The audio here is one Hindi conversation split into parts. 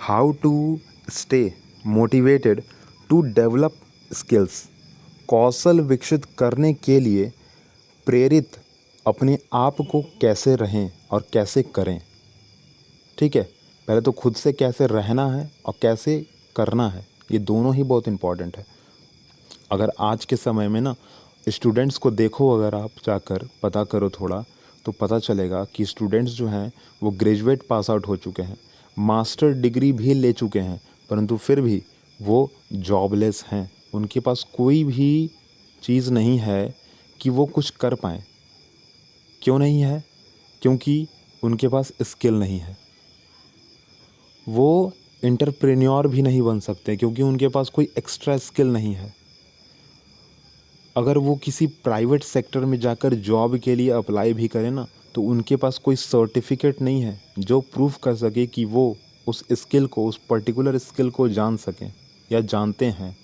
How to stay motivated to develop skills. कौशल विकसित करने के लिए प्रेरित अपने आप को कैसे रहें और कैसे करें। ठीक है, पहले तो खुद से कैसे रहना है और कैसे करना है, ये दोनों ही बहुत इम्पॉर्टेंट है। अगर आज के समय में ना स्टूडेंट्स को देखो, अगर आप जाकर पता करो थोड़ा, तो पता चलेगा कि स्टूडेंट्स जो हैं वो ग्रेजुएट पास आउट हो चुके हैं, मास्टर डिग्री भी ले चुके हैं, परंतु फिर भी वो जॉबलेस हैं। उनके पास कोई भी चीज़ नहीं है कि वो कुछ कर पाएँ। क्यों नहीं है? क्योंकि उनके पास स्किल नहीं है। वो एंटरप्रेन्योर भी नहीं बन सकते क्योंकि उनके पास कोई एक्स्ट्रा स्किल नहीं है। अगर वो किसी प्राइवेट सेक्टर में जाकर जॉब के लिए अप्लाई भी करें ना, तो उनके पास कोई सर्टिफिकेट नहीं है जो प्रूफ कर सके कि वो उस स्किल को, उस पर्टिकुलर स्किल को जान सकें या जानते हैं।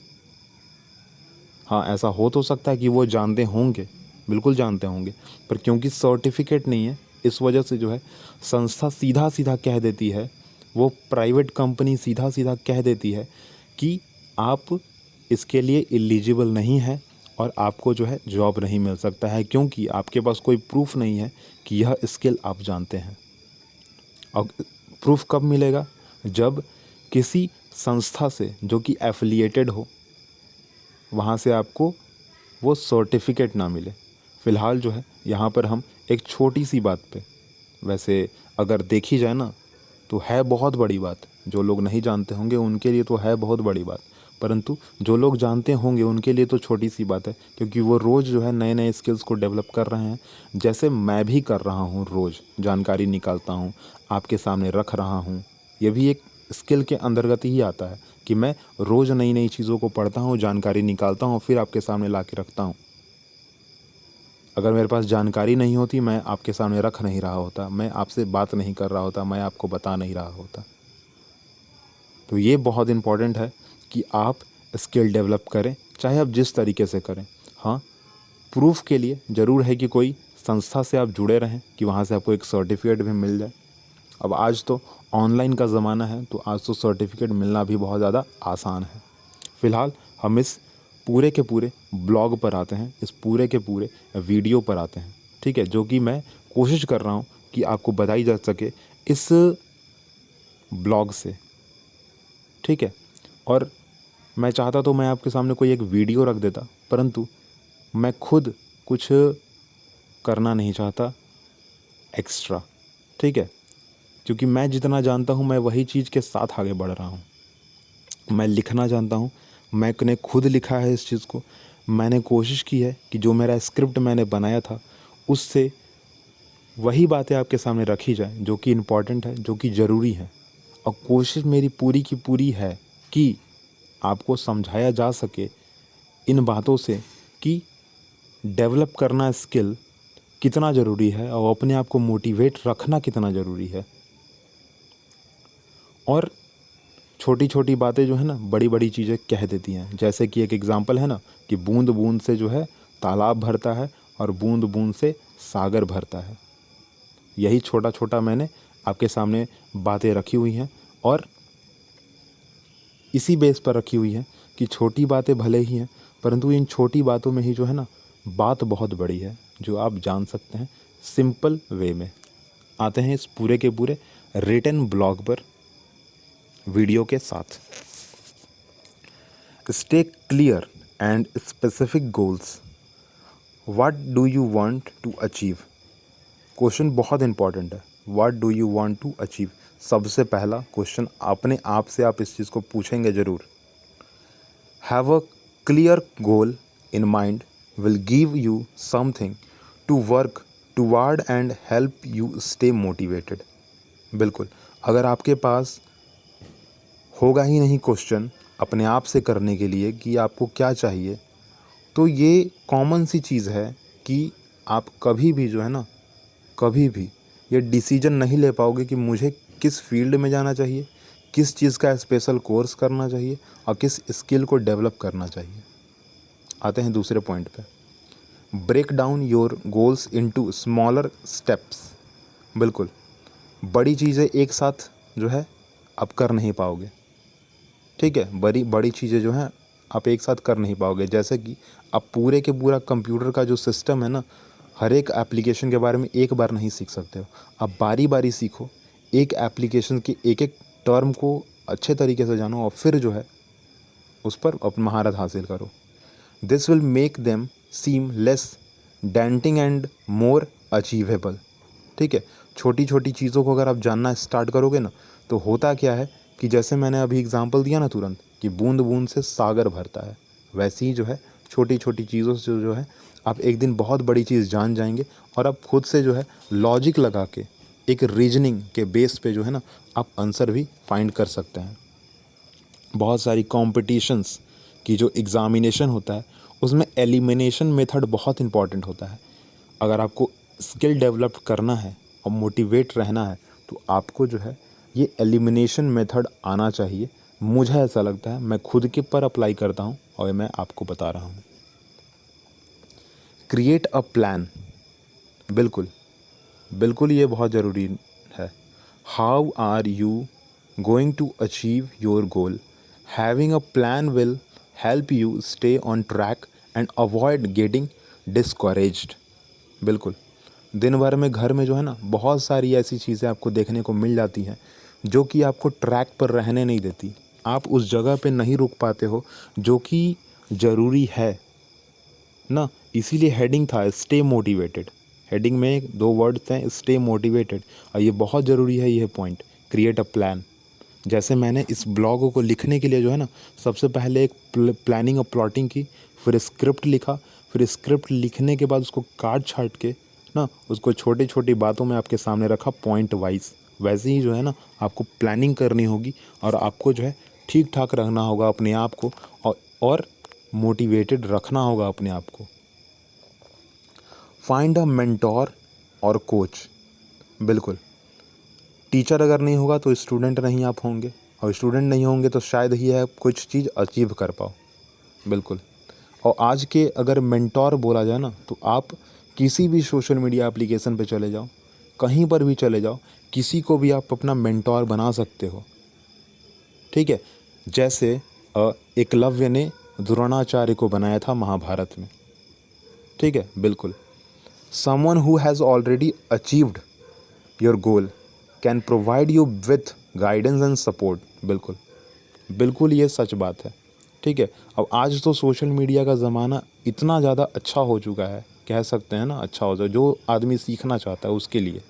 हाँ, ऐसा हो तो सकता है कि वो जानते होंगे, बिल्कुल जानते होंगे, पर क्योंकि सर्टिफिकेट नहीं है, इस वजह से जो है संस्था सीधा सीधा कह देती है, वो प्राइवेट कंपनी सीधा सीधा कह देती है कि आप इसके लिए एलिजिबल नहीं है और आपको जो है जॉब नहीं मिल सकता है, क्योंकि आपके पास कोई प्रूफ नहीं है कि यह स्किल आप जानते हैं। और प्रूफ कब मिलेगा? जब किसी संस्था से जो कि एफिलिएटेड हो, वहाँ से आपको वो सर्टिफिकेट ना मिले। फ़िलहाल जो है यहाँ पर हम एक छोटी सी बात पे, वैसे अगर देखी जाए ना तो है बहुत बड़ी बात, जो लोग नहीं जानते होंगे उनके लिए तो है बहुत बड़ी बात, परंतु जो लोग जानते होंगे उनके लिए तो छोटी सी बात है, क्योंकि वो रोज़ जो है नए नए स्किल्स को डेवलप कर रहे हैं। जैसे मैं भी कर रहा हूँ, रोज़ जानकारी निकालता हूँ, आपके सामने रख रहा हूँ। ये भी एक स्किल के अंतर्गत ही आता है कि मैं रोज़ नई नई चीज़ों को पढ़ता हूँ, जानकारी निकालता हूँ, फिर आपके सामने ला के रखता हूँ। अगर मेरे पास जानकारी नहीं होती, मैं आपके सामने रख नहीं रहा होता, मैं आपसे बात नहीं कर रहा होता, मैं आपको बता नहीं रहा होता। तो ये बहुत इम्पॉर्टेंट है कि आप स्किल डेवलप करें, चाहे आप जिस तरीके से करें। हाँ, प्रूफ के लिए ज़रूर है कि कोई संस्था से आप जुड़े रहें कि वहाँ से आपको एक सर्टिफिकेट भी मिल जाए। अब आज तो ऑनलाइन का ज़माना है, तो आज तो सर्टिफिकेट मिलना भी बहुत ज़्यादा आसान है। फ़िलहाल हम इस पूरे के पूरे ब्लॉग पर आते हैं, इस पूरे के पूरे वीडियो पर आते हैं। ठीक है, जो कि मैं कोशिश कर रहा हूँ कि आपको बताई जा सके इस ब्लॉग से। ठीक है, और मैं चाहता तो मैं आपके सामने कोई एक वीडियो रख देता, परंतु मैं खुद कुछ करना नहीं चाहता एक्स्ट्रा। ठीक है, क्योंकि मैं जितना जानता हूँ मैं वही चीज़ के साथ आगे बढ़ रहा हूँ। मैं लिखना जानता हूँ, मैंने खुद लिखा है इस चीज़ को। मैंने कोशिश की है कि जो मेरा स्क्रिप्ट मैंने बनाया था उससे वही बातें आपके सामने रखी जाएं जो कि इम्पॉर्टेंट है, जो कि ज़रूरी है। और कोशिश मेरी पूरी की पूरी है कि आपको समझाया जा सके इन बातों से कि डेवलप करना स्किल कितना ज़रूरी है और अपने आप को मोटिवेट रखना कितना ज़रूरी है। और छोटी छोटी बातें जो है ना बड़ी बड़ी चीज़ें कह देती हैं। जैसे कि एक एग्ज़ाम्पल है ना कि बूंद बूंद से जो है तालाब भरता है और बूंद बूंद से सागर भरता है। यही छोटा छोटा मैंने आपके सामने बातें रखी हुई हैं, और इसी बेस पर रखी हुई हैं कि छोटी बातें भले ही हैं, परंतु इन छोटी बातों में ही जो है ना बात बहुत बड़ी है, जो आप जान सकते हैं सिंपल वे में। आते हैं इस पूरे के पूरे रिटन ब्लॉग पर वीडियो के साथ। Stay clear and specific goals. What do you want to achieve. Question बहुत इंपॉर्टेंट है। What do you want to achieve, सबसे पहला क्वेश्चन अपने आप से आप इस चीज़ को पूछेंगे ज़रूर। Have a clear goal in mind will give you something to work toward and help you stay motivated. बिल्कुल, अगर आपके पास होगा ही नहीं क्वेश्चन अपने आप से करने के लिए कि आपको क्या चाहिए, तो ये कॉमन सी चीज़ है कि आप कभी भी जो है ना, कभी भी ये डिसीजन नहीं ले पाओगे कि मुझे किस फील्ड में जाना चाहिए, किस चीज़ का स्पेशल कोर्स करना चाहिए और किस स्किल को डेवलप करना चाहिए। आते हैं दूसरे पॉइंट पे। Break down your goals into smaller steps. बिल्कुल, बड़ी चीज़ें एक साथ जो है आप कर नहीं पाओगे। ठीक है, बड़ी बड़ी चीज़ें जो हैं आप एक साथ कर नहीं पाओगे। जैसे कि आप पूरे के पूरा कंप्यूटर का जो सिस्टम है ना, हर एक एप्लीकेशन के बारे में एक बार नहीं सीख सकते हो। आप बारी बारी सीखो, एक एप्लीकेशन के एक एक टर्म को अच्छे तरीके से जानो और फिर जो है उस पर अपनी महारत हासिल करो। This will make them seem less daunting and more achievable. ठीक है, छोटी छोटी चीज़ों को अगर आप जानना स्टार्ट करोगे ना, तो होता क्या है कि जैसे मैंने अभी एग्जांपल दिया ना तुरंत, कि बूंद बूंद से सागर भरता है, वैसे ही जो है छोटी छोटी चीज़ों से जो है आप एक दिन बहुत बड़ी चीज़ जान जाएंगे। और आप खुद से जो है लॉजिक लगा के एक रीजनिंग के बेस पे जो है ना आप आंसर भी फाइंड कर सकते हैं। बहुत सारी कॉम्पिटिशन्स की जो एग्ज़ामिनेशन होता है उसमें एलिमिनेशन मेथड बहुत इंपॉर्टेंट होता है। अगर आपको स्किल डेवलप करना है और मोटिवेट रहना है तो आपको जो है ये एलिमिनेशन मेथड आना चाहिए। मुझे ऐसा लगता है, मैं खुद के पर अप्लाई करता हूँ और मैं आपको बता रहा हूँ। क्रिएट अ प्लान, बिल्कुल बिल्कुल ये बहुत ज़रूरी है। How are you going to achieve your goal? Having a plan will help you stay on track and avoid getting discouraged. बिल्कुल, दिन भर में घर में जो है ना बहुत सारी ऐसी चीज़ें आपको देखने को मिल जाती हैं जो कि आपको ट्रैक पर रहने नहीं देती। आप उस जगह पे नहीं रुक पाते हो जो कि ज़रूरी है ना। इसीलिए हेडिंग था स्टे मोटिवेटेड। हेडिंग में दो वर्ड्स हैं, स्टे मोटिवेटेड, और ये बहुत ज़रूरी है ये पॉइंट, क्रिएट अ प्लान। जैसे मैंने इस ब्लॉग को लिखने के लिए जो है ना सबसे पहले एक प्लानिंग और प्लॉटिंग की, फिर स्क्रिप्ट लिखा, फिर स्क्रिप्ट लिखने के बाद उसको काट छाट के ना उसको छोटी छोटी बातों में आपके सामने रखा पॉइंट वाइज। वैसे ही जो है ना आपको प्लानिंग करनी होगी और आपको जो है ठीक ठाक रखना होगा अपने आप को, और मोटिवेटेड रखना होगा अपने आप को। फाइंड अ मेंटोर और कोच। बिल्कुल, टीचर अगर नहीं होगा तो स्टूडेंट नहीं आप होंगे, और स्टूडेंट नहीं होंगे तो शायद ही आप कुछ चीज़ अचीव कर पाओ। बिल्कुल, और आज के अगर मेंटोर बोला जाए ना तो आप किसी भी सोशल मीडिया एप्लीकेशन पे चले जाओ, कहीं पर भी चले जाओ, किसी को भी आप अपना मेंटोर बना सकते हो। ठीक है, जैसे एकलव्य ने द्रोणाचार्य को बनाया था महाभारत में। ठीक है, बिल्कुल, someone who has already achieved your goal can provide you with guidance and support. बिल्कुल बिल्कुल ये सच बात है। ठीक है, अब आज तो सोशल मीडिया का ज़माना इतना ज़्यादा अच्छा हो चुका है, कह सकते हैं ना अच्छा हो जाए, जो आदमी सीखना चाहता है उसके लिए।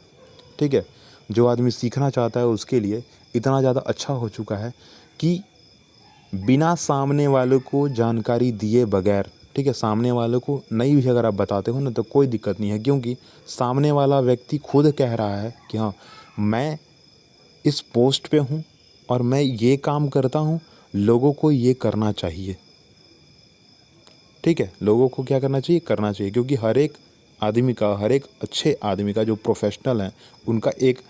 ठीक है, जो आदमी सीखना चाहता है उसके लिए इतना ज़्यादा अच्छा हो चुका है कि बिना सामने वालों को जानकारी दिए बगैर, ठीक है, सामने वालों को नहीं भी अगर आप बताते हो ना तो कोई दिक्कत नहीं है, क्योंकि सामने वाला व्यक्ति खुद कह रहा है कि हाँ मैं इस पोस्ट पे हूँ और मैं ये काम करता हूँ, लोगों को ये करना चाहिए। ठीक है, लोगों को क्या करना चाहिए, करना चाहिए, क्योंकि हर एक आदमी का, हर एक अच्छे आदमी का जो प्रोफेशनल है उनका एक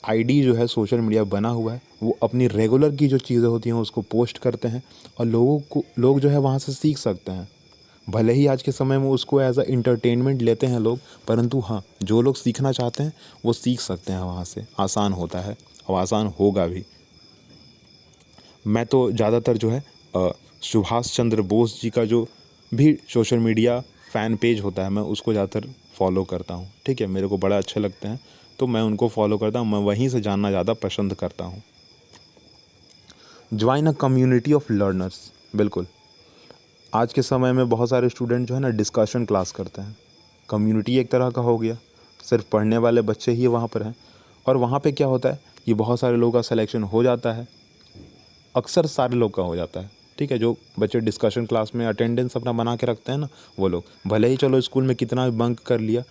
आईडी जो है सोशल मीडिया बना हुआ है। वो अपनी रेगुलर की जो चीज़ें होती हैं उसको पोस्ट करते हैं और लोग जो है वहाँ से सीख सकते हैं। भले ही आज के समय में उसको एज अ इंटरटेनमेंट लेते हैं लोग, परंतु हाँ, जो लोग सीखना चाहते हैं वो सीख सकते हैं वहाँ से। आसान होता है और आसान होगा भी। मैं तो ज़्यादातर जो है सुभाष चंद्र बोस जी का जो भी सोशल मीडिया फ़ैन पेज होता है मैं उसको ज़्यादातर फॉलो करता हूँ। ठीक है, मेरे को बड़ा अच्छे लगते हैं तो मैं उनको फॉलो करता हूँ, मैं वहीं से जानना ज़्यादा पसंद करता हूँ। Join a community of learners. बिल्कुल, आज के समय में बहुत सारे स्टूडेंट जो है ना डिस्कशन क्लास करते हैं। कम्युनिटी एक तरह का हो गया, सिर्फ पढ़ने वाले बच्चे ही वहाँ पर हैं, और वहाँ पे क्या होता है कि बहुत सारे लोगों का सिलेक्शन हो जाता है, अक्सर सारे लोग का हो जाता है। ठीक है, जो बच्चे डिस्कशन क्लास में अटेंडेंस अपना बना के रखते हैं ना, वो लोग भले ही चलो स्कूल में कितना भी बंक कर लिया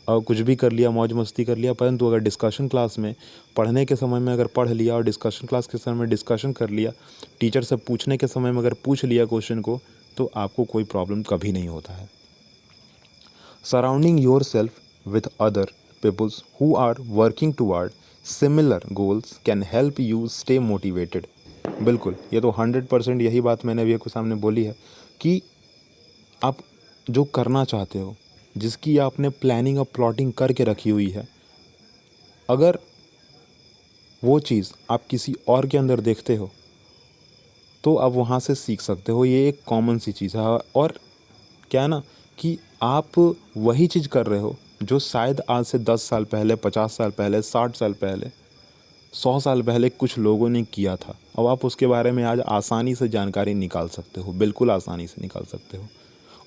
और कुछ भी कर लिया, मौज मस्ती कर लिया, परंतु अगर डिस्कशन क्लास में पढ़ने के समय में अगर पढ़ लिया और डिस्कशन क्लास के समय में डिस्कशन कर लिया, टीचर से पूछने के समय में अगर पूछ लिया क्वेश्चन को, तो आपको कोई प्रॉब्लम कभी नहीं होता है। Surrounding yourself with other peoples who are working toward similar goals can help you stay motivated. बिल्कुल, ये तो 100% यही बात मैंने अभी आपके सामने बोली है कि आप जो करना चाहते हो, जिसकी आपने प्लानिंग और प्लॉटिंग करके रखी हुई है, अगर वो चीज़ आप किसी और के अंदर देखते हो तो आप वहाँ से सीख सकते हो। ये एक कॉमन सी चीज़ है। और क्या है ना कि आप वही चीज़ कर रहे हो जो शायद आज से 10 साल पहले, 50 साल पहले, 60 साल पहले, 100 साल पहले कुछ लोगों ने किया था। अब आप उसके बारे में आज आसानी से जानकारी निकाल सकते हो, बिल्कुल आसानी से निकाल सकते हो।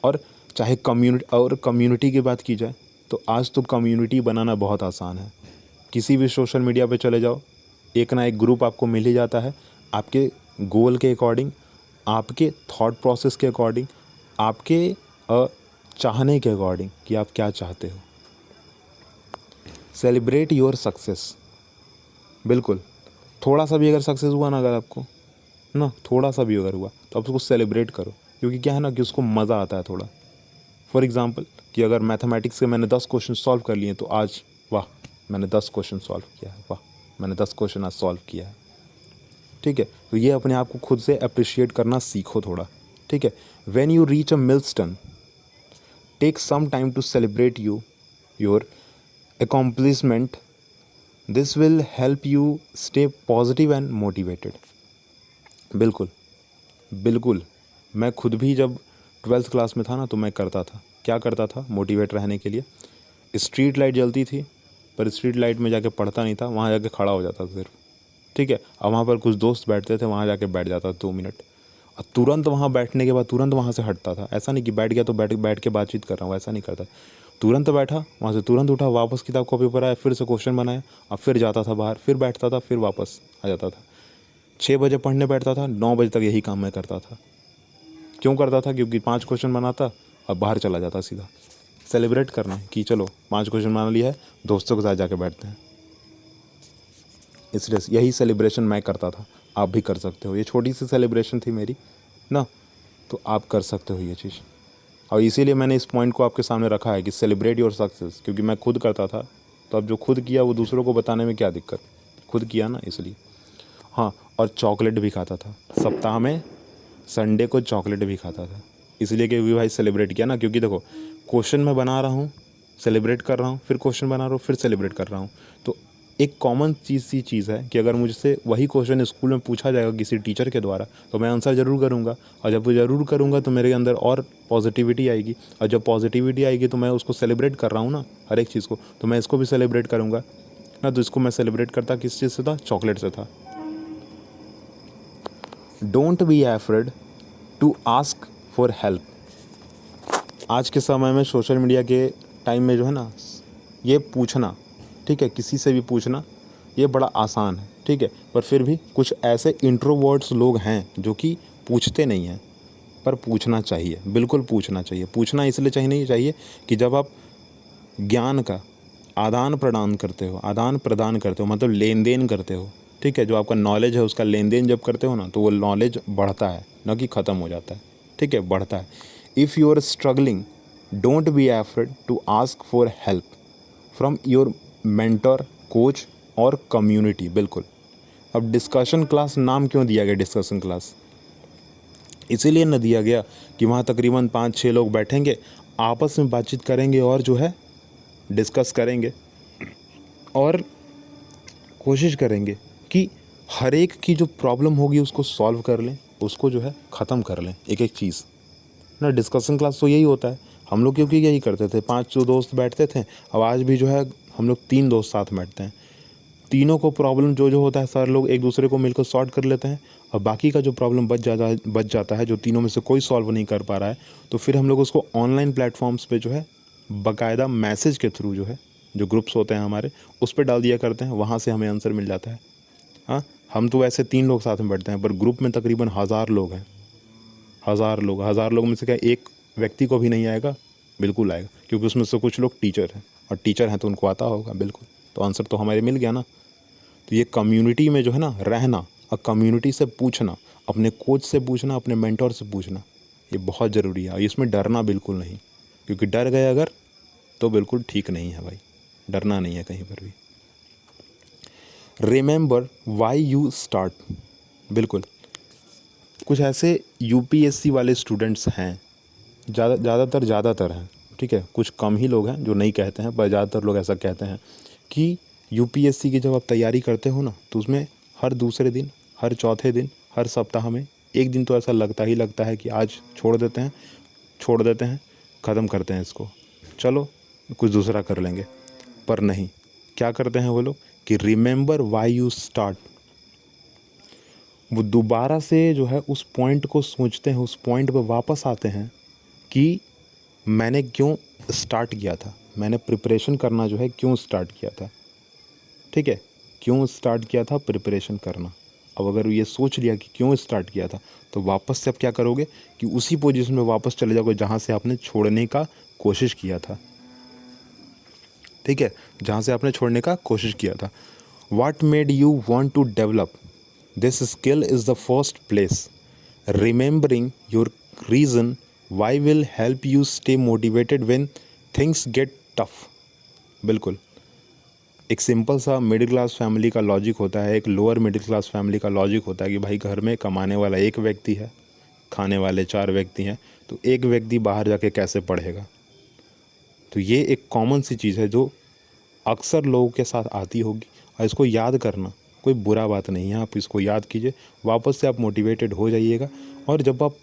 और चाहे कम्युनिटी की बात की जाए तो आज तो कम्युनिटी बनाना बहुत आसान है। किसी भी सोशल मीडिया पे चले जाओ, एक ना एक ग्रुप आपको मिल ही जाता है, आपके गोल के अकॉर्डिंग, आपके थॉट प्रोसेस के अकॉर्डिंग, आपके चाहने के अकॉर्डिंग कि आप क्या चाहते हो। Celebrate your success. बिल्कुल, थोड़ा सा भी अगर सक्सेस हुआ ना, अगर आपको ना थोड़ा सा भी अगर हुआ तो आप उसको सेलिब्रेट करो, क्योंकि क्या है ना कि उसको मज़ा आता है थोड़ा। फॉर एग्ज़ाम्पल कि अगर मैथमेटिक्स के मैंने 10 क्वेश्चन सॉल्व कर लिए तो आज वाह मैंने 10 क्वेश्चन सॉल्व किया है, वाह मैंने 10 क्वेश्चन आज सॉल्व किया है। ठीक है, तो ये अपने आप को खुद से अप्रिशिएट करना सीखो थोड़ा। ठीक है, when you reach a milestone, take some time to celebrate your accomplishment. This will help you stay positive and motivated. बिल्कुल, बिल्कुल। मैं खुद भी जब 12th क्लास में था ना तो मैं करता था, क्या करता था मोटिवेट रहने के लिए। स्ट्रीट लाइट जलती थी पर स्ट्रीट लाइट में जाके पढ़ता नहीं था, वहाँ जाके खड़ा हो जाता था सिर्फ। ठीक है, अब वहाँ पर कुछ दोस्त बैठते थे, वहाँ जाके बैठ जाता था 2 मिनट, और तुरंत वहाँ बैठने के बाद तुरंत वहाँ से हटता था। ऐसा नहीं कि बैठ गया तो बैठ के बातचीत कर रहा हूँ, ऐसा नहीं करता। तुरंत बैठा, वहाँ से तुरंत उठा, वापस किताब कॉपी पर आया, फिर से क्वेश्चन बनाया, अब फिर जाता था बाहर, फिर बैठता था, फिर वापस आ जाता था। 6 बजे पढ़ने बैठता था, 9 बजे तक यही काम मैं करता था। क्यों करता था? क्योंकि 5 क्वेश्चन बनाता और बाहर चला जाता सीधा। सेलिब्रेट करना है कि चलो 5 क्वेश्चन बना लिया है, दोस्तों के साथ जाके बैठते हैं। इसलिए यही सेलिब्रेशन मैं करता था, आप भी कर सकते हो। ये छोटी सी सेलिब्रेशन थी मेरी ना, तो आप कर सकते हो ये चीज़। और इसीलिए मैंने इस पॉइंट को आपके सामने रखा है कि सेलिब्रेट योर सक्सेस, क्योंकि मैं खुद करता था। तो अब जो खुद किया वो दूसरों को बताने में क्या दिक्कत, खुद किया ना, इसलिए। हाँ, और चॉकलेट भी खाता था सप्ताह में, संडे को चॉकलेट भी खाता था, इसलिए कि भाई सेलिब्रेट किया ना। क्योंकि देखो, क्वेश्चन मैं बना रहा हूँ, सेलिब्रेट कर रहा हूँ, फिर क्वेश्चन बना रहा हूँ, फिर सेलिब्रेट कर रहा हूँ। तो एक कॉमन चीज़ है कि अगर मुझसे वही क्वेश्चन स्कूल में पूछा जाएगा किसी टीचर के द्वारा तो मैं आंसर ज़रूर करूँगा, और जब वो ज़रूर करूँगा तो मेरे अंदर और पॉजिटिविटी आएगी, और जब पॉजिटिविटी आएगी तो मैं उसको सेलिब्रेट कर रहा हूँ ना हर एक चीज़ को, तो मैं इसको भी सेलिब्रेट करूँगा ना। तो इसको मैं सेलिब्रेट करता किस चीज़ से था? चॉकलेट से था। Don't be afraid to ask for help. आज के समय में सोशल मीडिया के टाइम में जो है ना, ये पूछना, ठीक है, किसी से भी पूछना ये बड़ा आसान है। ठीक है, पर फिर भी कुछ ऐसे इंट्रोवर्ट्स लोग हैं जो कि पूछते नहीं हैं, पर पूछना चाहिए, बिल्कुल पूछना चाहिए। पूछना इसलिए चाहिए कि जब आप ज्ञान का आदान प्रदान करते हो मतलब लेन देन करते हो, ठीक है, जो आपका नॉलेज है उसका लेन देन जब करते हो ना, तो वो नॉलेज बढ़ता है, ना कि ख़त्म हो जाता है। ठीक है, बढ़ता है। If you are struggling, don't be afraid to ask for help from your mentor, coach और कम्युनिटी। बिल्कुल। अब डिस्कशन क्लास नाम क्यों दिया गया डिस्कशन क्लास? इसीलिए न दिया गया कि वहाँ तकरीबन 5-6 लोग बैठेंगे, आपस में बातचीत करेंगे और जो है डिस्कस करेंगे, और कोशिश करेंगे कि हर एक की जो प्रॉब्लम होगी उसको सॉल्व कर लें, उसको जो है ख़त्म कर लें एक एक चीज़ ना। डिस्कशन क्लास तो यही होता है। हम लोग क्योंकि यही करते थे, 5 जो दोस्त बैठते थे, अब आज भी जो है हम लोग 3 दोस्त साथ बैठते हैं। तीनों को प्रॉब्लम जो होता है सर लोग एक दूसरे को मिलकर सॉर्ट कर लेते हैं, और बाकी का जो प्रॉब्लम बच जाता है जो तीनों में से कोई सॉल्व नहीं कर पा रहा है, तो फिर हम लोग उसको ऑनलाइन प्लेटफॉर्म्स पे जो है बाकायदा मैसेज के थ्रू जो है, जो ग्रुप्स होते हैं हमारे, उस पर डाल दिया करते हैं, वहाँ से हमें आंसर मिल जाता है। हाँ, हम तो वैसे 3 लोग साथ में बैठते हैं, पर ग्रुप में तकरीबन 1000 लोग हैं। 1000 लोग में से क्या एक व्यक्ति को भी नहीं आएगा? बिल्कुल आएगा, क्योंकि उसमें से कुछ लोग टीचर हैं, और टीचर हैं तो उनको आता होगा बिल्कुल, तो आंसर तो हमारे मिल गया ना। तो ये कम्युनिटी में जो है ना रहना, और कम्युनिटी से पूछना, अपने कोच से पूछना, अपने मेंटोर से पूछना, ये बहुत ज़रूरी है। और इसमें डरना बिल्कुल नहीं, क्योंकि डर गए अगर तो बिल्कुल ठीक नहीं है भाई, डरना नहीं है कहीं पर भी। Remember why you start. बिल्कुल, कुछ ऐसे यूपीएससी वाले स्टूडेंट्स हैं, ज़्यादातर हैं, ठीक है, कुछ कम ही लोग हैं जो नहीं कहते हैं, पर ज़्यादातर लोग ऐसा कहते हैं कि यूपीएससी की जब आप तैयारी करते हो ना, तो उसमें हर दूसरे दिन, हर चौथे दिन, हर सप्ताह में एक दिन तो ऐसा लगता ही लगता है कि आज छोड़ देते हैं, ख़त्म करते हैं इसको, चलो कुछ दूसरा कर लेंगे। पर नहीं, क्या करते हैं वो लोग कि रिमेंबर व्हाई यू स्टार्ट। वो दोबारा से जो है उस पॉइंट को सोचते हैं, उस पॉइंट पर वापस आते हैं कि मैंने क्यों स्टार्ट किया था, मैंने प्रिपरेशन करना जो है क्यों स्टार्ट किया था। ठीक है, क्यों स्टार्ट किया था प्रिपरेशन करना। अब अगर ये सोच लिया कि क्यों स्टार्ट किया था, तो वापस से आप क्या करोगे कि उसी पोजीशन में वापस चले जाओगे जहाँ से आपने छोड़ने का कोशिश किया था। ठीक है, जहाँ से आपने छोड़ने का कोशिश किया था। What made you want to develop this skill is the first place. Remembering your reason why will help you stay motivated when things get tough. बिल्कुल, एक सिंपल सा मिडिल क्लास फैमिली का लॉजिक होता है, एक लोअर मिडिल क्लास फैमिली का लॉजिक होता है कि भाई घर में कमाने वाला एक व्यक्ति है, खाने वाले 4 व्यक्ति हैं, तो एक व्यक्ति बाहर जाके कैसे पढ़ेगा। तो ये एक कॉमन सी चीज़ है जो अक्सर लोगों के साथ आती होगी, और इसको याद करना कोई बुरा बात नहीं है। आप इसको याद कीजिए, वापस से आप मोटिवेटेड हो जाइएगा। और जब आप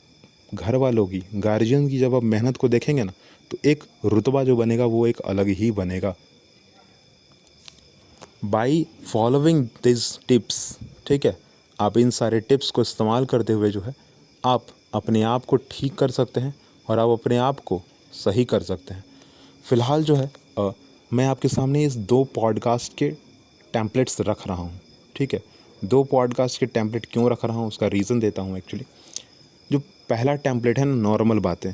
घर वालों की, गार्जियन की जब आप मेहनत को देखेंगे ना, तो एक रुतबा जो बनेगा वो एक अलग ही बनेगा। बाई फॉलोइंग दिस टिप्स, ठीक है, आप इन सारे टिप्स को इस्तेमाल करते हुए जो है आप अपने आप को ठीक कर सकते हैं और आप अपने आप को सही कर सकते हैं। फ़िलहाल जो है मैं आपके सामने इस 2 पॉडकास्ट के टेम्पलेट्स रख रहा हूँ। ठीक है, 2 पॉडकास्ट के टेम्पलेट क्यों रख रहा हूँ उसका रीज़न देता हूँ एक्चुअली। जो पहला टेम्पलेट है ना, नॉर्मल बातें,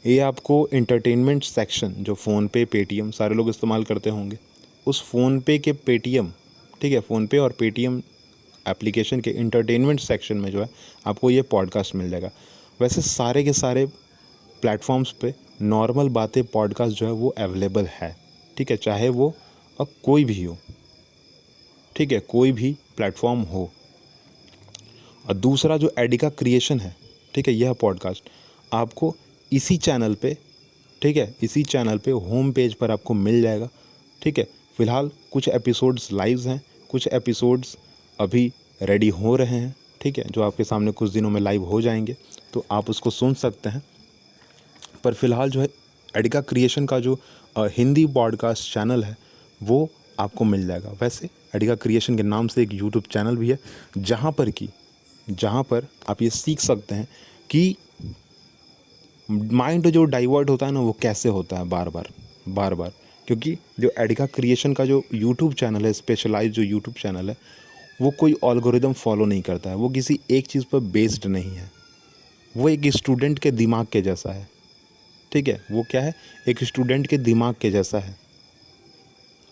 ये आपको एंटरटेनमेंट सेक्शन जो फ़ोनपे, पेटीएम सारे लोग इस्तेमाल करते होंगे, उस फ़ोनपे के पेटीएम, ठीक है, फ़ोनपे और पेटीएम एप्लीकेशन के एंटरटेनमेंट सेक्शन में जो है आपको ये पॉडकास्ट मिल जाएगा। वैसे सारे के सारे प्लेटफॉर्म्स पे नॉर्मल बातें पॉडकास्ट जो है वो अवेलेबल है। ठीक है, चाहे वो कोई भी हो, ठीक है, कोई भी प्लेटफॉर्म हो। और दूसरा जो एडिका क्रिएशन है, ठीक है, यह पॉडकास्ट आपको इसी चैनल पे, ठीक है, इसी चैनल पे होम पेज पर आपको मिल जाएगा। ठीक है, फ़िलहाल कुछ एपिसोड्स लाइव हैं, कुछ एपिसोड्स अभी रेडी हो रहे हैं। ठीक है, जो आपके सामने कुछ दिनों में लाइव हो जाएंगे, तो आप उसको सुन सकते हैं। पर फिलहाल जो है एडिका क्रिएशन का जो हिंदी पॉडकास्ट चैनल है वो आपको मिल जाएगा। वैसे एडिका क्रिएशन के नाम से एक यूट्यूब चैनल भी है, जहाँ पर आप ये सीख सकते हैं कि माइंड जो डाइवर्ट होता है ना, वो कैसे होता है बार बार। क्योंकि जो एडिका क्रिएशन का जो यूट्यूब चैनल है, स्पेशलाइज जो यूट्यूब चैनल है, वो कोई एल्गोरिदम फॉलो नहीं करता है, वो किसी एक चीज़ पर बेस्ड नहीं है। वो एक स्टूडेंट के दिमाग के जैसा है। ठीक है, वो क्या है, एक स्टूडेंट के दिमाग के जैसा है।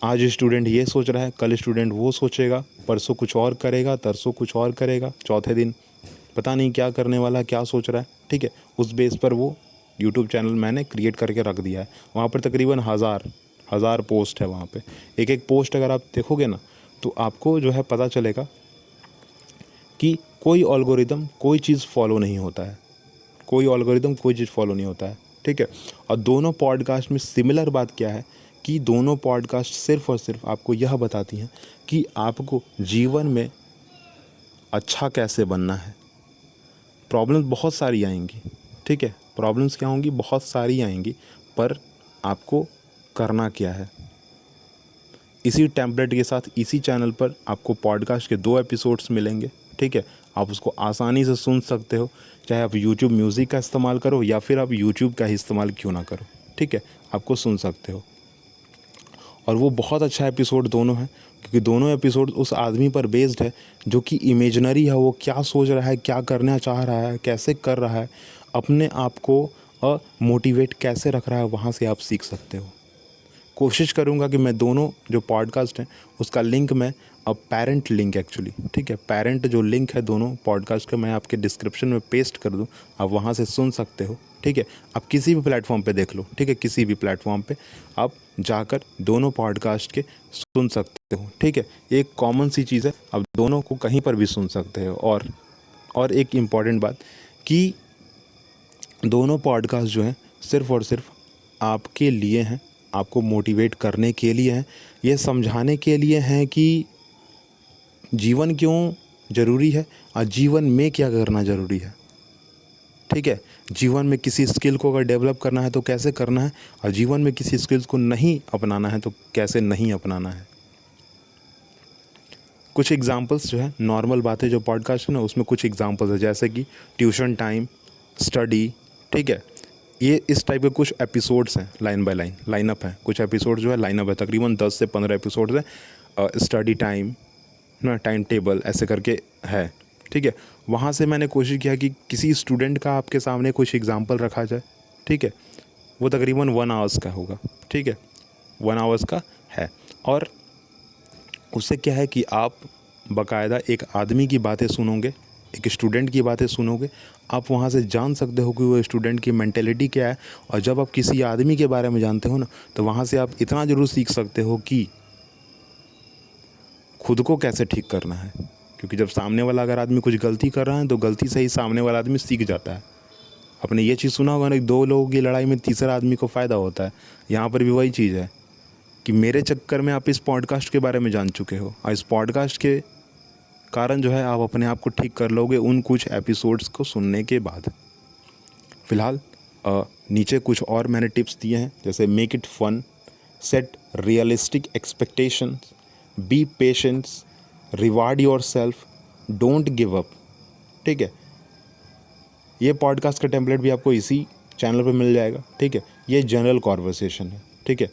आज स्टूडेंट ये सोच रहा है, कल स्टूडेंट वो सोचेगा, परसों कुछ और करेगा, तरसों कुछ और करेगा, चौथे दिन पता नहीं क्या करने वाला है, क्या सोच रहा है। ठीक है, उस बेस पर वो यूट्यूब चैनल मैंने क्रिएट करके रख दिया है। वहाँ पर तकरीबन हज़ार पोस्ट है। वहाँ पे एक एक पोस्ट अगर आप देखोगे ना, तो आपको जो है पता चलेगा कि कोई एल्गोरिदम कोई चीज़ फॉलो नहीं होता है, कोई एल्गोरिदम कोई चीज़ फॉलो नहीं होता है। ठीक है, और दोनों पॉडकास्ट में सिमिलर बात क्या है कि दोनों पॉडकास्ट सिर्फ़ और सिर्फ आपको यह बताती हैं कि आपको जीवन में अच्छा कैसे बनना है। प्रॉब्लम्स बहुत सारी आएंगी, ठीक है, प्रॉब्लम्स क्या होंगी, बहुत सारी आएंगी, पर आपको करना क्या है। इसी टेम्पलेट के साथ इसी चैनल पर आपको पॉडकास्ट के 2 एपिसोड्स मिलेंगे। ठीक है, आप उसको आसानी से सुन सकते हो, चाहे आप यूट्यूब म्यूज़िक का इस्तेमाल करो या फिर आप यूट्यूब का ही इस्तेमाल क्यों ना करो। ठीक है, आपको सुन सकते हो। और वो बहुत अच्छा एपिसोड दोनों है, क्योंकि दोनों एपिसोड उस आदमी पर बेस्ड है जो कि इमेजिनरी है। वो क्या सोच रहा है, क्या करना चाह रहा है, कैसे कर रहा है, अपने आप को मोटिवेट कैसे रख रहा है, वहाँ से आप सीख सकते हो। कोशिश करूँगा कि मैं दोनों जो पॉडकास्ट हैं उसका लिंक मैं पेरेंट लिंक एक्चुअली, ठीक है, पेरेंट जो लिंक है दोनों पॉडकास्ट का मैं आपके डिस्क्रिप्शन में पेस्ट कर दूँ, आप वहाँ से सुन सकते हो। ठीक है, आप किसी भी प्लेटफॉर्म पे देख लो, ठीक है, किसी भी प्लेटफॉर्म पे आप जाकर दोनों पॉडकास्ट के सुन सकते हो। ठीक है, एक कॉमन सी चीज़ है, आप दोनों को कहीं पर भी सुन सकते हो। और एक इम्पॉर्टेंट बात कि दोनों पॉडकास्ट जो हैं सिर्फ़ और सिर्फ आपके लिए हैं, आपको मोटिवेट करने के लिए हैं, ये समझाने के लिए हैं कि जीवन क्यों ज़रूरी है और जीवन में क्या करना ज़रूरी है। ठीक है, जीवन में किसी स्किल को अगर डेवलप करना है तो कैसे करना है, और जीवन में किसी स्किल्स को नहीं अपनाना है तो कैसे नहीं अपनाना है। कुछ एग्जांपल्स जो है, नॉर्मल बातें जो पॉडकास्ट है ना उसमें कुछ एग्जांपल्स है, जैसे कि ट्यूशन टाइम, स्टडी। ठीक है, ये इस टाइप के कुछ एपिसोड्स हैं, लाइन बाय लाइन लाइनअप है, कुछ एपिसोड जो है लाइनअप है, तकरीबन 10 से 15 एपिसोड्स हैं। स्टडी टाइम ना, टाइम टेबल ऐसे करके है। ठीक है, वहाँ से मैंने कोशिश किया कि किसी स्टूडेंट का आपके सामने कुछ एग्जांपल रखा जाए। ठीक है, वो तकरीबन 1 आवर्स का होगा। ठीक है, 1 आवर्स का है, और उससे क्या है कि आप बाकायदा एक आदमी की बातें सुनोगे, एक स्टूडेंट की बातें सुनोगे, आप वहाँ से जान सकते हो कि वो स्टूडेंट की मेंटेलिटी क्या है। और जब आप किसी आदमी के बारे में जानते हो ना, तो वहाँ से आप इतना ज़रूर सीख सकते हो कि खुद को कैसे ठीक करना है। क्योंकि जब सामने वाला अगर आदमी कुछ गलती कर रहा है तो गलती से ही सामने वाला आदमी सीख जाता है। आपने ये चीज़ सुना होगा ना, 2 लोगों की लड़ाई में तीसरा आदमी को फ़ायदा होता है। यहाँ पर भी वही चीज़ है कि मेरे चक्कर में आप इस पॉडकास्ट के बारे में जान चुके हो, और इस पॉडकास्ट के कारण जो है आप अपने आप को ठीक कर लोगे उन कुछ एपिसोड्स को सुनने के बाद। फ़िलहाल नीचे कुछ और मैंने टिप्स दिए हैं, जैसे make it fun, set realistic expectations, be patience, reward yourself, don't give up. ठीक है, ये पॉडकास्ट का टेम्पलेट भी आपको इसी चैनल पे मिल जाएगा। ठीक है, ये जनरल कॉन्वर्सेशन है। ठीक है,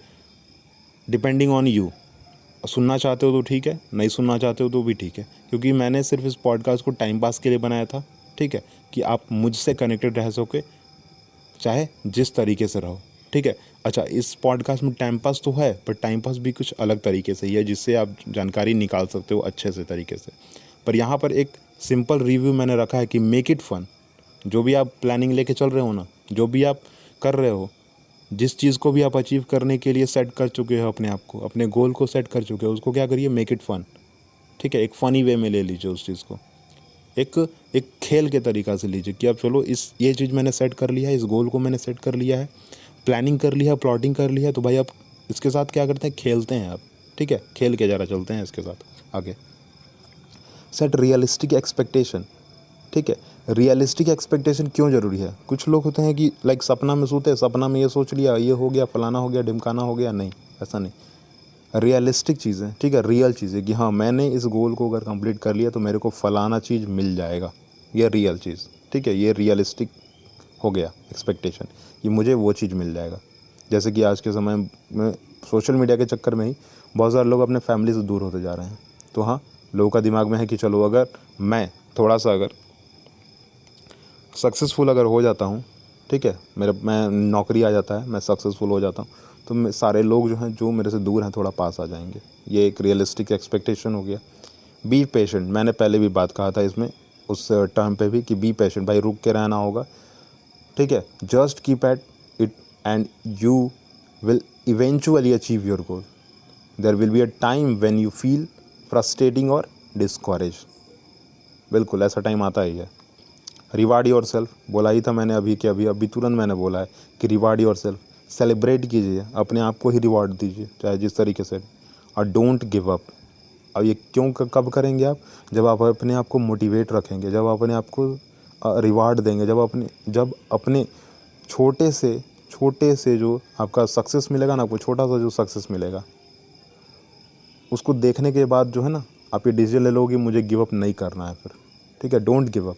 डिपेंडिंग ऑन यू, सुनना चाहते हो तो ठीक है, नहीं सुनना चाहते हो तो भी ठीक है, क्योंकि मैंने सिर्फ इस पॉडकास्ट को टाइम पास के लिए बनाया था। ठीक है, कि आप मुझसे कनेक्टेड रह सके, चाहे जिस तरीके से रहो। ठीक है, अच्छा, इस पॉडकास्ट में टाइम पास तो है, पर टाइम पास भी कुछ अलग तरीके से ही है, जिससे आप जानकारी निकाल सकते हो अच्छे से तरीके से। पर यहाँ पर एक सिंपल रिव्यू मैंने रखा है कि मेक इट फन। जो भी आप प्लानिंग लेके चल रहे हो ना, जो भी आप कर रहे हो, जिस चीज़ को भी आप अचीव करने के लिए सेट कर चुके हो अपने आप को, अपने गोल को सेट कर चुके हो, उसको क्या करिए, मेक इट फन। ठीक है, एक फ़नी वे में ले लीजिए उस चीज़ को, एक एक खेल के तरीक़ा से लीजिए कि अब चलो ये चीज़ मैंने सेट कर लिया है, इस गोल को मैंने सेट कर लिया है, प्लानिंग कर लिया है, प्लॉटिंग कर लिया है, तो भाई आप इसके साथ क्या करते हैं, खेलते हैं आप। ठीक है, खेल के ज़रा चलते हैं इसके साथ आगे। Set realistic expectation. ठीक है, रियलिस्टिक एक्सपेक्टेशन क्यों ज़रूरी है। कुछ लोग होते हैं कि लाइक सपना में सोते हैं, सपना में ये सोच लिया, ये हो गया, फलाना हो गया, ढिमकाना हो गया। नहीं, ऐसा नहीं, रियलिस्टिक चीज़ें। ठीक है, रियल चीज़ें कि हाँ, मैंने इस गोल को अगर कंप्लीट कर लिया तो मेरे को फलाना चीज़ मिल जाएगा, ये रियल चीज़। ठीक है, ये रियलिस्टिक हो गया एक्सपेक्टेशन, कि मुझे वो चीज़ मिल जाएगा। जैसे कि आज के समय में सोशल मीडिया के चक्कर में ही बहुत सारे लोग अपने फैमिली से दूर होते जा रहे हैं। तो हाँ, लोगों का दिमाग में है कि चलो अगर मैं थोड़ा सा अगर सक्सेसफुल अगर हो जाता हूँ, ठीक है, मैं नौकरी आ जाता है, मैं सक्सेसफुल हो जाता हूँ, तो सारे लोग जो हैं जो मेरे से दूर हैं थोड़ा पास आ जाएंगे। ये एक रियलिस्टिक एक्सपेक्टेशन हो गया। बी पेशेंट, मैंने पहले भी बात कहा था इसमें, उस टर्म पे भी, कि बी पेशेंट, भाई रुक के रहना होगा। ठीक है, just keep at it and you will eventually achieve your goal. There will be a time when you feel frustrating और डिस्करेज। बिल्कुल ऐसा टाइम आता ही है। रिवार्ड योर सेल्फ, बोला ही था मैंने अभी तुरंत मैंने बोला है कि रिवार्ड योर सेल्फ, सेलिब्रेट कीजिए, अपने आप को ही रिवार्ड दीजिए चाहे जिस तरीके से। और डोंट गिव अप। अब ये क्यों कब करेंगे आप, जब आप अपने आप को मोटिवेट रखेंगे, जब अपने आप को रिवार्ड देंगे, जब अपने छोटे से जो आपका सक्सेस मिलेगा ना, आपको छोटा सा जो सक्सेस मिलेगा, उसको देखने के बाद जो है ना, आप ये डिसीजन ले लोगे मुझे गिव अप नहीं करना है फिर। ठीक है, डोंट गिव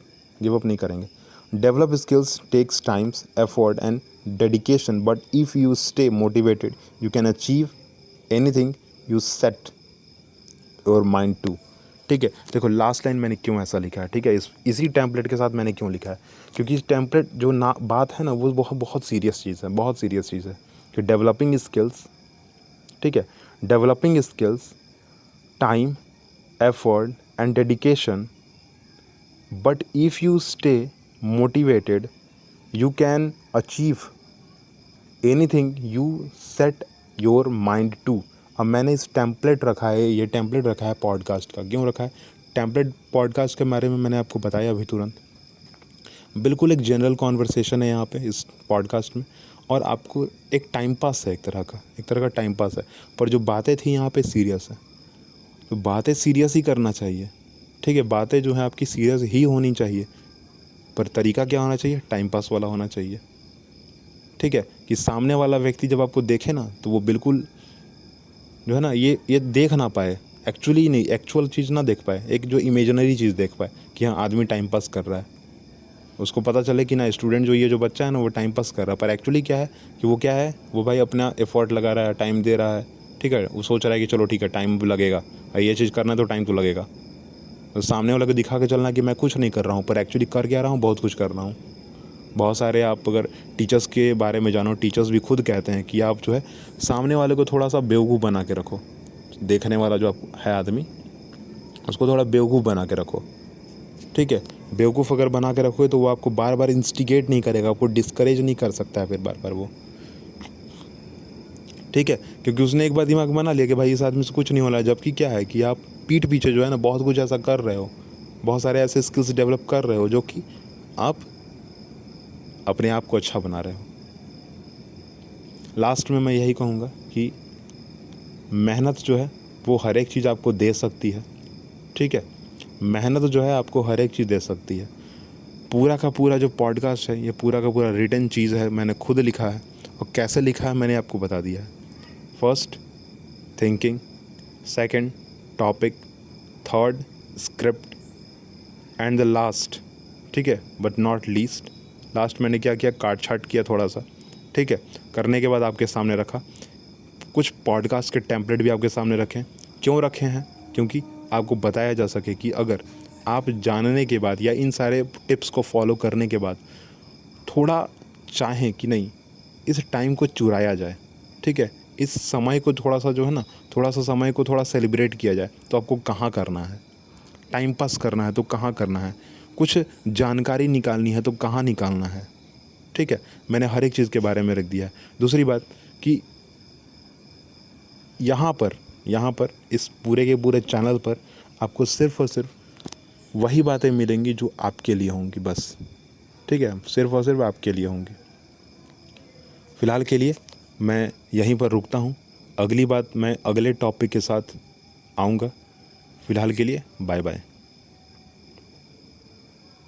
अप नहीं करेंगे। Develop skills takes times, effort and dedication, but if you stay motivated you can achieve anything you set your mind to. ठीक है, देखो लास्ट लाइन मैंने क्यों ऐसा लिखा है। ठीक है, इसी टेम्पलेट के साथ मैंने क्यों लिखा है, क्योंकि इस टेम्पलेट जो ना बात है ना, वो बहुत सीरियस चीज़ है, बहुत सीरियस चीज़ है कि डेवलपिंग स्किल्स। ठीक है, developing skills, time, effort and dedication, but if you stay motivated you can achieve anything you set your mind to। अब मैंने इस टेम्पलेट रखा है, ये टेम्पलेट रखा है पॉडकास्ट का। क्यों रखा है टेम्पलेट पॉडकास्ट के बारे में, मैंने आपको बताया अभी तुरंत। बिल्कुल एक जनरल कॉन्वर्सेशन है यहाँ पे इस पॉडकास्ट में, और आपको एक टाइम पास है, एक तरह का टाइम पास है। पर जो बातें थी यहाँ पे सीरियस है, तो बातें सीरियस ही करना चाहिए, ठीक है। बातें जो है आपकी सीरियस ही होनी चाहिए, पर तरीका क्या होना चाहिए, टाइम पास वाला होना चाहिए, ठीक है। कि सामने वाला व्यक्ति जब आपको देखे ना, तो वो बिल्कुल जो है ना ये देख ना पाए, एक्चुअली नहीं, एक्चुअल चीज़ ना देख पाए, एक जो इमेजिनरी चीज़ देख पाए कि हाँ आदमी टाइम पास कर रहा है। उसको पता चले कि ना स्टूडेंट जो ये जो बच्चा है ना वो टाइम पास कर रहा है, पर एक्चुअली क्या है कि वो क्या है, वो भाई अपना एफर्ट लगा रहा है, टाइम दे रहा है, ठीक है। वो सोच रहा है कि चलो ठीक है टाइम लगेगा, ये चीज़ करना है तो टाइम तो लगेगा। तो सामने वाले को दिखा के चलना कि मैं कुछ नहीं कर रहा हूँ, पर एक्चुअली कर क्या रहा हूँ, बहुत कुछ कर रहा हूँ। बहुत सारे आप अगर टीचर्स के बारे में जानो, टीचर्स भी खुद कहते हैं कि आप जो है सामने वाले को थोड़ा सा बेवकूफ़ बना के रखो, देखने वाला जो है आदमी उसको थोड़ा बेवकूफ़ बना के रखो, ठीक है। बेवकूफ़ अगर बना के रखोगे तो वो आपको बार बार इंस्टिगेट नहीं करेगा, आपको डिस्करेज नहीं कर सकता है फिर बार बार वो, ठीक है। क्योंकि उसने एक बार दिमाग बना लिया कि भाई इस आदमी से कुछ नहीं हो रहा है, जबकि क्या है कि आप पीठ पीछे जो है ना बहुत कुछ ऐसा कर रहे हो, बहुत सारे ऐसे स्किल्स डेवलप कर रहे हो जो कि आप अपने आप को अच्छा बना रहे हो। लास्ट में मैं यही कहूँगा कि मेहनत जो है वो हर एक चीज़ आपको दे सकती है, ठीक है। मेहनत जो है आपको हर एक चीज़ दे सकती है। पूरा का पूरा जो पॉडकास्ट है ये पूरा का पूरा रिटन चीज़ है, मैंने खुद लिखा है, और कैसे लिखा है मैंने आपको बता दिया है। First thinking, second topic, third script, and the last, ठीक है, बट नॉट लीस्ट, लास्ट मैंने क्या किया, काट छाट किया थोड़ा सा, ठीक है। करने के बाद आपके सामने रखा, कुछ पॉडकास्ट के टेम्पलेट भी आपके सामने रखें। क्यों रखे हैं, क्योंकि आपको बताया जा सके कि अगर आप जानने के बाद या इन सारे टिप्स को फॉलो करने के बाद थोड़ा चाहें कि नहीं इस टाइम को चुराया जाए, ठीक है, इस समय को थोड़ा सा जो है ना, थोड़ा सा समय को थोड़ा सेलिब्रेट किया जाए, तो आपको कहाँ करना है, टाइम पास करना है तो कहाँ करना है, कुछ जानकारी निकालनी है तो कहाँ निकालना है, ठीक है। मैंने हर एक चीज़ के बारे में रख दिया है। दूसरी बात कि यहाँ पर इस पूरे के पूरे चैनल पर आपको सिर्फ़ और सिर्फ वही बातें मिलेंगी जो आपके लिए होंगी, बस, ठीक है, सिर्फ़ और सिर्फ आपके लिए होंगी। फ़िलहाल के लिए मैं यहीं पर रुकता हूँ, अगली बात मैं अगले टॉपिक के साथ आऊँगा। फ़िलहाल के लिए बाय बाय।